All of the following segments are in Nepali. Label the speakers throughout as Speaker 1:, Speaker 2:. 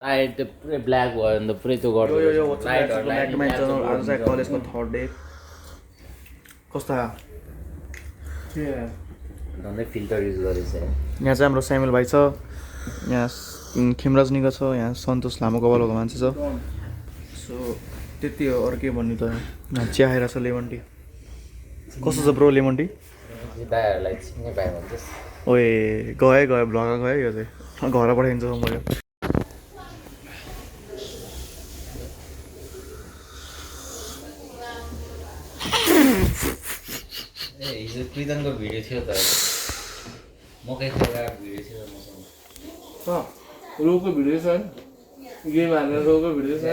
Speaker 1: लाइट त्यो पुरै ब्ल्याक भयो भने त पुरै त्यो गर्छ
Speaker 2: यो आज चाहिँ कलेजको थर्ड डे कस्तो
Speaker 1: झन्डै फिल्टर युज गरेछ
Speaker 2: यहाँ चाहिँ हाम्रो स्यामुल भाइ छ यहाँ खेमराज निको छ यहाँ सन्तोष लामो कपालको मान्छे छ सो त्यति हो अरू के भन्नु त यहाँ चिया खाइरहेको छ लेमन टी कस्तो छ ब्रो लेमन टी
Speaker 1: दाइहरूलाई चिन्ने पाएँ भन्छस्
Speaker 2: ओए गयो भ्लग गयो यो चाहिँ घर पठाइदिन्छ मैले
Speaker 1: ए हिजो प्रिदनको भिडियो थियो त मकै खोलाको भिडियो थियो मसँग
Speaker 3: रोको भिडियो छ गेम हालेर रोको भिडियो छ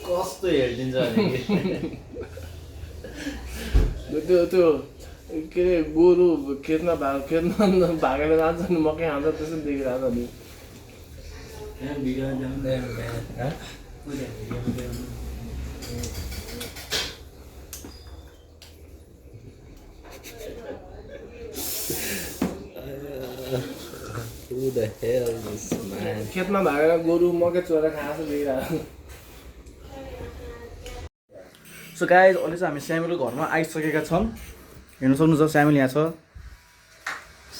Speaker 1: कस्तो हेरिदिन्छ भने
Speaker 3: त्यो के अरे गोरु खेतमा भागेर जान्छ नि मकै खान्छ त्यसो देखिरहेको नि
Speaker 1: Who the hell is man?
Speaker 3: खेतमा भागेर गोरु मकै चोरेर खाएको देखिरहेको
Speaker 2: सो गाइज अहिले चाहिँ हामी स्यामुलको घरमा आइसकेका छौँ हेर्नु सक्नुहुन्छ स्यामुल यहाँ छ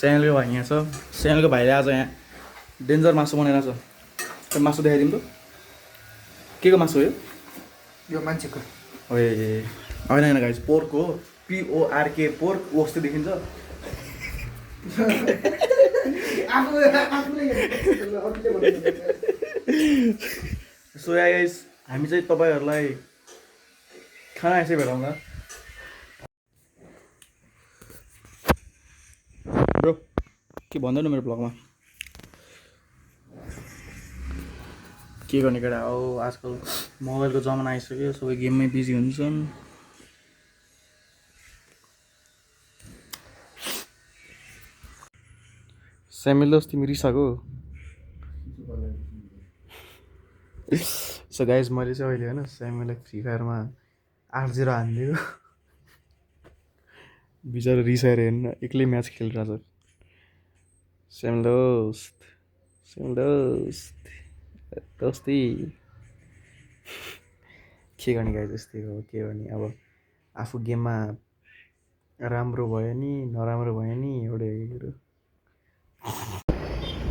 Speaker 2: स्यामुलको भाइ यहाँ छ स्यामुलको भाइले आज यहाँ डेन्जर मासु बनाइरहेको छ त्यो मासु देखाइदिउँ त के को मासु हो
Speaker 4: यो मान्छेको
Speaker 2: ए होइन होइन गाइज पोर्क हो PORK पोर्क वस्तु देखिन्छ सो गाइज हामी चाहिँ तपाईँहरूलाई खाना यसै भेटाउँला ब्रो के भन्दैन मेरो ब्लगमा के गर्ने केटा हो आजकल मोबाइलको जमाना आइसक्यो सबै गेममै बिजी हुन्छन् स्यामुल तिमी रिसाएको सो गाइज मैले चाहिँ अहिले होइन स्यामुललाई फ्री फायरमा 8-0 हानिदिएको बिचरा रिसाएर हेर्नु एक्लै म्याच खेलिरहेको छ स्यामुल दोस्ती के गर्ने गाई जस्तै हो के गर्ने अब आफू गेममा राम्रो भयो नि नराम्रो भयो नि एउटै कुरो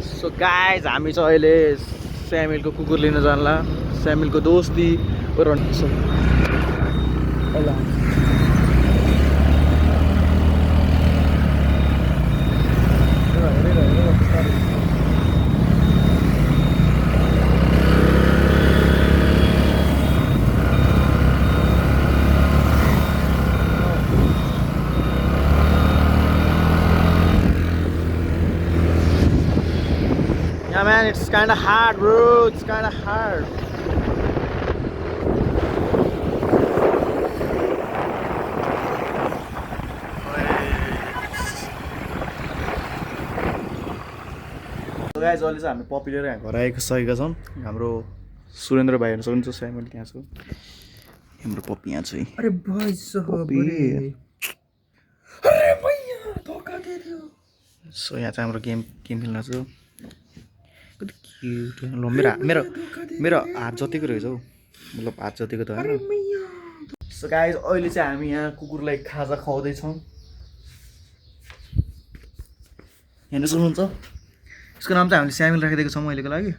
Speaker 2: सो गाइज हामी चाहिँ अहिले स्यामुलको कुकुर लिन जानला स्यामुलको दोस्ती Yeah man, it's kind of hard bro, it's kind of hard. So guys, अहिले चाहिँ हामी पपिलेर यहाँ घर आइसकेका छौँ हाम्रो सुरेन्द्र भाइ हेर्न सक्नुहुन्छ स्यामुल त्यहाँ छ हाम्रो पपी यहाँ चाहिँ
Speaker 4: अरे भाइ
Speaker 2: सो यहाँ चाहिँ हाम्रो गेम खेल्न छ कति क्युट ल मेरो हात जतिको रहेछ हौ मतलब हात जतिको त होइन सो गाइज अहिले चाहिँ हामी यहाँ कुकुरलाई खाजा खुवाउँदैछौँ हेर्नु सक्नुहुन्छ यसको नाम चाहिँ हामीले स्यामुल राखिदिएको छौँ अहिलेको लागि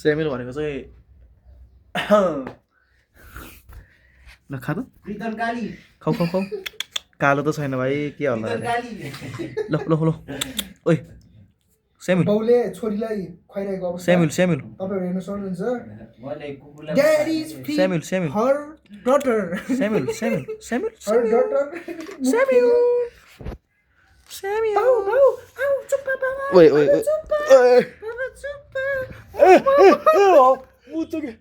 Speaker 2: स्यामुल भनेको चाहिँ ल खा त खाऊ खाऊ खाऊ कालो त छैन भाइ के होला ल ल ल ओइ स्यामुल
Speaker 4: बाउले छोरीलाई खुवाइरहेको अवस्था
Speaker 2: स्यामुल
Speaker 4: तपाईहरु हेर्न सक्नुहुन्छ
Speaker 1: मैले कुकुरलाई
Speaker 4: dad is free
Speaker 2: Samuel
Speaker 4: her daughter
Speaker 2: Samuel
Speaker 4: her daughter
Speaker 2: Samuel
Speaker 4: बाउ बाउ आउ चुप बाबा
Speaker 2: ओइ
Speaker 4: बाबा चुप
Speaker 2: मुचुके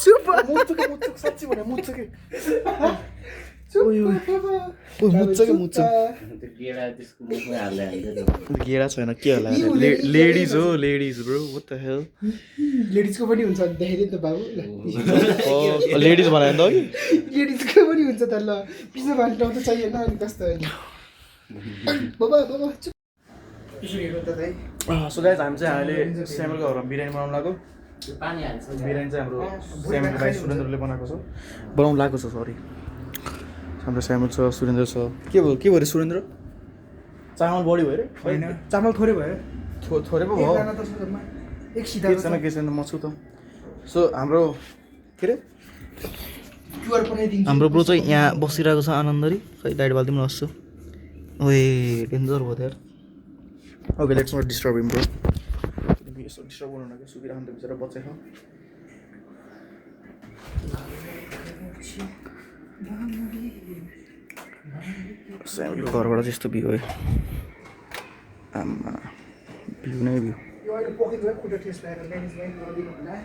Speaker 4: चुप
Speaker 2: साच्ची भने मुचुके
Speaker 4: चुप
Speaker 2: मुचुके
Speaker 1: त्यो गेडा त्यसको मुखमै हाल्दै हाल्दै
Speaker 2: गेडा छैन के होला लेडिज हो ladies bro what the hell
Speaker 4: लेडिजको पनि हुन्छ देखाइदिनु त बाबु
Speaker 2: लेडिज बनायो नि त
Speaker 4: लेडिजको पनि हुन्छ त ल पिज्जा भान्ने ठाउँ त चाहिएन अनि कस्तो होइन बाबा बाबा चुप यसो हेर्नु त दाइ
Speaker 2: सो गाइज हामी चाहिँ अहिले स्यामलको घरमा बिरयानी बनाउनु लाग्यो
Speaker 1: पानी हाल्छ
Speaker 2: बिरयानी चाहिँ हाम्रो स्यामलको भाइ सुरेन्द्रले बनाएको छ बनाउनु लागेको छ सरी हाम्रो स्यामल छ सुरेन्द्र छ के भयो अरे सुरेन्द्र चामल बढी भयो अरे
Speaker 4: होइन चामल थोरै भयो
Speaker 2: थोरै पो भयो
Speaker 4: एकजना त सुरुमा एक सिधा
Speaker 2: एकजना के छैन म छु त सो हाम्रो के अरे
Speaker 4: क्युआर बनाइदिन्छु
Speaker 2: हाम्रो ब्रो चाहिँ यहाँ बसिरहेको छ आनन्दरी खै लाइट बाल्दिउँ न जस्तो ओए डेन्जर भयो यार okay let's not disturb him bro यसो डिस्टर्ब गर्नु नके सुकिराख्नु त बिचरा बच्चा छ स्यामलको घरबाट चाहिँ यस्तो भ्यू है आमा भ्यू नै भ्यू
Speaker 4: यो अहिले पोकेको है खुट्टा टेस्ट लगाएर म्यानेजमेन्ट गरिदिनु होला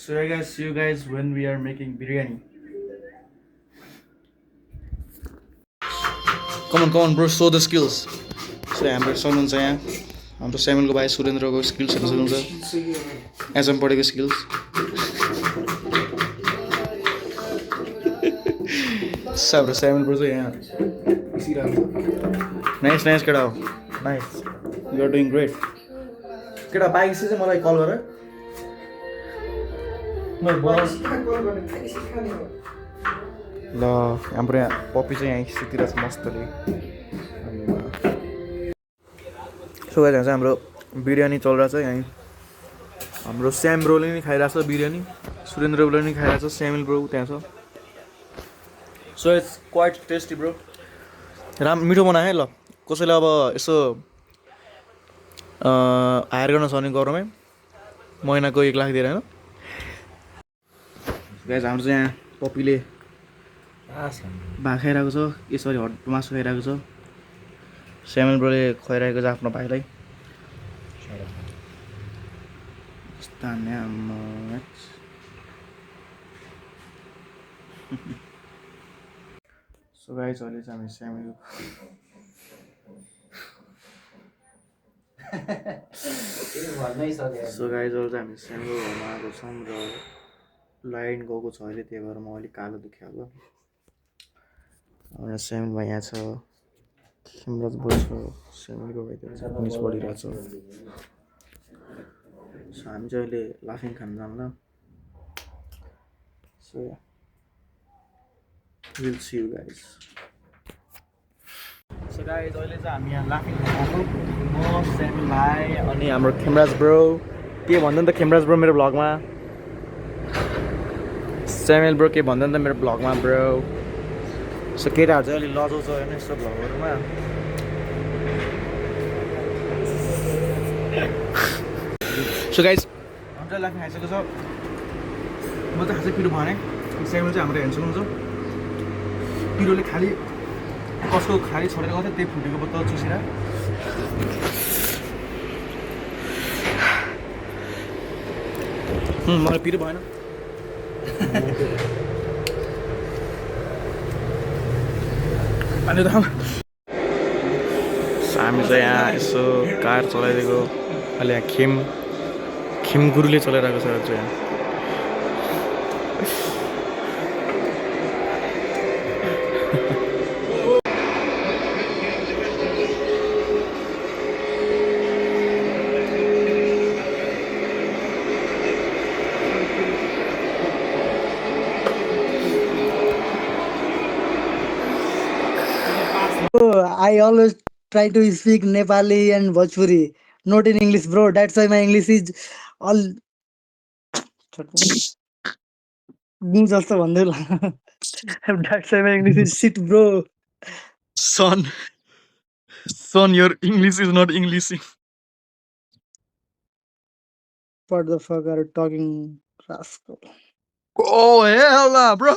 Speaker 2: So I guess see you guys when we are making biryani. Come on bro, show the skills. So हाम्रो सक्नुहुन्छ यहाँ हाम्रो स्यामलको भाइ सुरेन्द्रको स्किल्सहरू सक्नुहुन्छ एसएम पढेको स्किल्स हाम्रो स्यामल ब्रो चाहिँ यहाँ बसिरहेको छ नाइस नाइस केटा हो nice you are doing great केटा बाइक चाहिँ मलाई कल गर ल हाम्रो यहाँ पप्पी चाहिँ यहाँ सुतिरहेको छ मस्तले सो गाइस यहाँ चाहिँ हाम्रो बिरयानी चलिरहेको छ यहीँ हाम्रो स्याम ब्रोले नि खाइरहेको छ बिरयानी सुरेन्द्र ब्रोले नि खाइरहेको छ स्यामिल ब्रो त्यहाँ छ so it's quite tasty bro मिठो बनायो है ल कसैले अब यसो हायर गर्न छ भने गरौँ महिनाको 1 लाख दिएर होइन गाइस हाम्रो चाहिँ यहाँ पप्पीले भात खाइरहेको छ यसरी हट मासु खाइरहेको छ स्यामल ब्रोले खुवाइरहेको छ आफ्नो भाइलाई सो गाइस अहिले चाहिँ हामी स्यामल सो गाइस अहिले चाहिँ हामी स्यामलको घरमा आएको छौँ र लाइन गएको छ अहिले त्यही भएर म अलिक कालो दुख्यो अब यहाँ स्यामल भाइ यहाँ छ खेमराज ब्रो छ स्यामलको भाइ त्यहाँ निस पढिरहेको छ सो हामी चाहिँ अहिले लाफिङ खान जान्ला so will see you guys so guys अहिले चाहिँ हामी यहाँ लाफिङ खान आएको म स्यामल भाइ अनि हाम्रो खेमराज ब्रो के भन्दैन त खेमराज ब्रो मेरो भ्लगमा स्यामल ब्रो के भन्दैन त मेरो भ्लगमा ब्रो सो केटाहरू चाहिँ अलिक लजाउँछ होइन यस्तो भ्लगहरूमा सो गाइस हामी चाहिँ लाफिङ खाइसकेको छ म चाहिँ खासै पिरो भने स्यामल चाहिँ हाम्रो हेर्नु सक्नुहुन्छ पिरोले खालि कसको खाली छोडेर गएको थियो त्यही फुटेको बोतल चुसेर मलाई पिरो भएन पानी त हामी चाहिँ यहाँ यसो कार चलाइदिएको अहिले यहाँ खेम गुरुले चलाइरहेको छ चाहिँ यहाँ
Speaker 4: I always try to speak Nepali and Bhojpuri, not in English, bro. That's why my English is all. That's why my English is shit, bro.
Speaker 2: Son, your English is not English.
Speaker 4: What the fuck are you talking, rascal?
Speaker 2: Oh hell nah, bro.